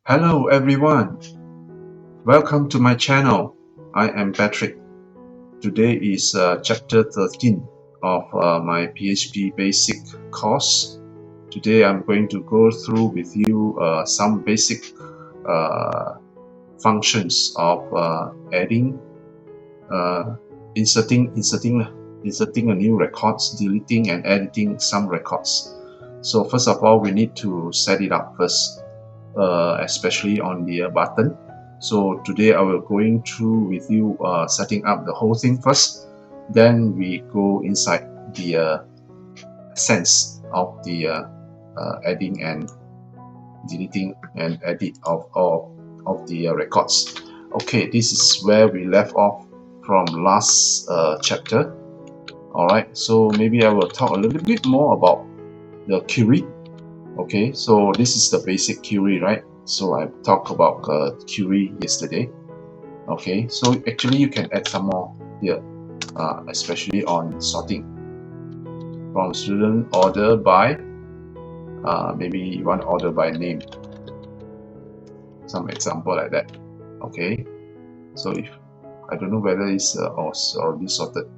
Hello everyone, welcome to my channel. I am Patrick. Today is chapter 13 of my PHP basic course. Today I'm going to go through with you some basic functions of adding, inserting a new records, deleting and editing some records. So first of all, we need to set it up first. Especially on the button. So today I will going through with you setting up the whole thing first. Then we go inside the sense of the adding and deleting and edit of the records. Okay, this is where we left off from last chapter. Alright, so maybe I will talk a little bit more about the query. Okay, so this is the basic query, right? So I talked about query yesterday. Okay, so actually you can add some more here, especially on sorting from student order by maybe you want order by name, some example like that. Okay, so if I don't know whether it's already sorted.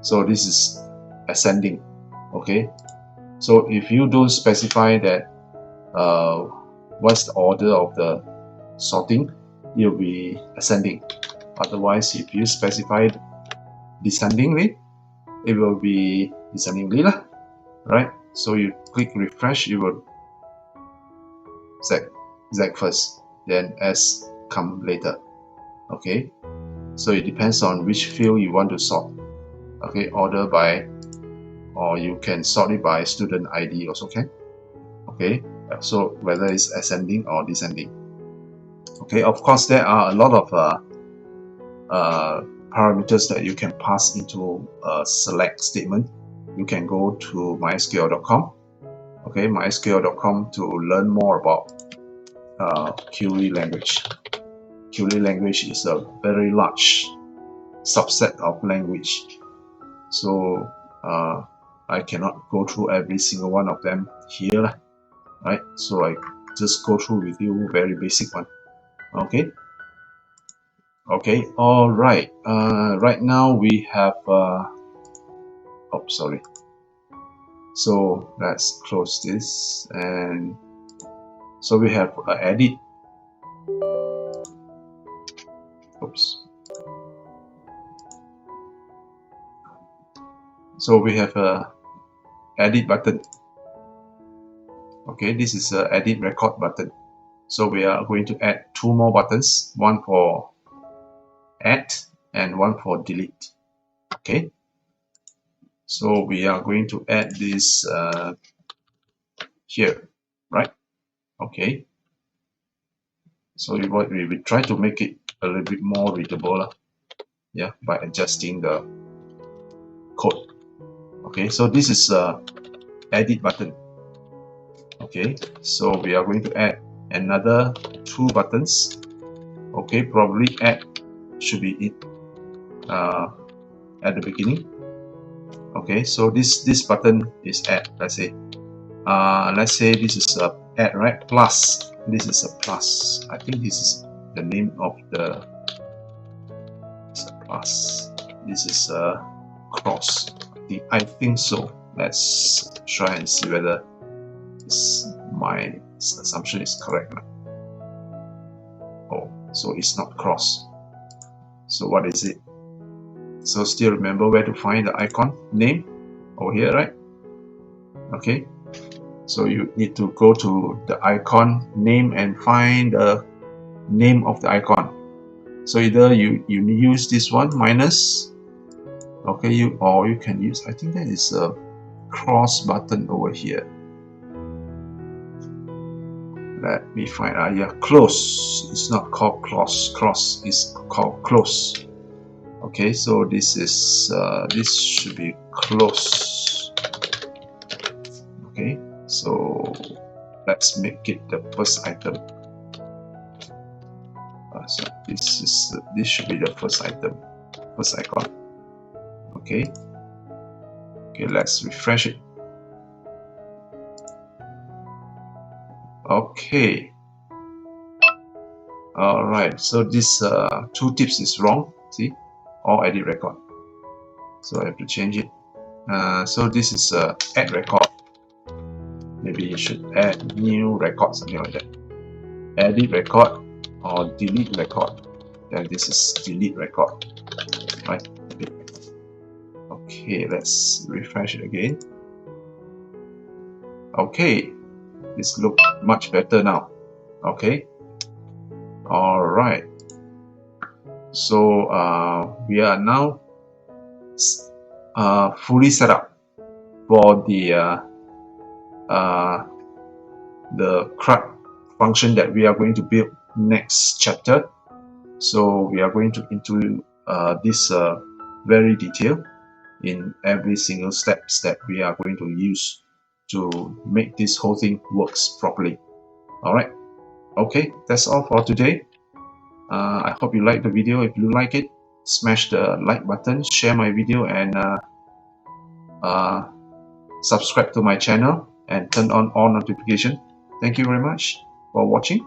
So this is ascending. Okay, so if you don't specify that what's the order of the sorting, it will be ascending. Otherwise, if you specify descendingly, it will be descendingly lah, right? So you click refresh, it will Z first, then S come later. Okay, so it depends on which field you want to sort. Okay, order by, or you can sort it by student ID also can. Okay, so whether it's ascending or descending. Okay, of course there are a lot of parameters that you can pass into a select statement. You can go to mysql.com. Okay, mysql.com to learn more about query language. Query language is a very large subset of language. So I cannot go through every single one of them here, right? So I just go through with you very basic one. Okay. Okay. All right. Right now we have. Sorry. So let's close this, and so we have edit. Oops. So we have a edit button. Okay, this is a edit record button. So we are going to add two more buttons, one for add and one for delete. Okay, so we are going to add this here, right? Okay, so we try to make it a little bit more readable, yeah, by adjusting the code. Okay, so this is edit button. Okay, so we are going to add another two buttons. Okay, probably add should be it at the beginning. Okay, so this button is add. Let's say this is a add, right? Plus, this is a plus. I think this is the name of the plus. This is a cross. I think so. Let's try and see whether my assumption is correct. Oh, so it's not cross. So what is it? So still remember where to find the icon name over here, right? Okay, so you need to go to the icon name and find the name of the icon. So either you use this one minus, okay, or you can use, I think that is a cross button over here. Let me find yeah, close. It's not called cross is called close. Okay, so this is this should be close. Okay, so let's make it the first item. So this should be the first item, first icon. Okay. Okay, let's refresh it. Okay. Alright, so this tooltips is wrong. See, or edit record. So I have to change it. So this is add record. Maybe you should add new record, something like that. Edit record or delete record. Then this is delete record. Right. Okay, let's refresh it again. Okay, this looks much better now. Okay. Alright. So we are now fully set up for the CRUD function that we are going to build next chapter. So we are going to into this very detailed in every single steps that we are going to use to make this whole thing works properly. Alright, okay, that's all for today. I hope you like the video. If you like it, smash the like button, share my video, and subscribe to my channel and turn on all notifications. Thank you very much for watching.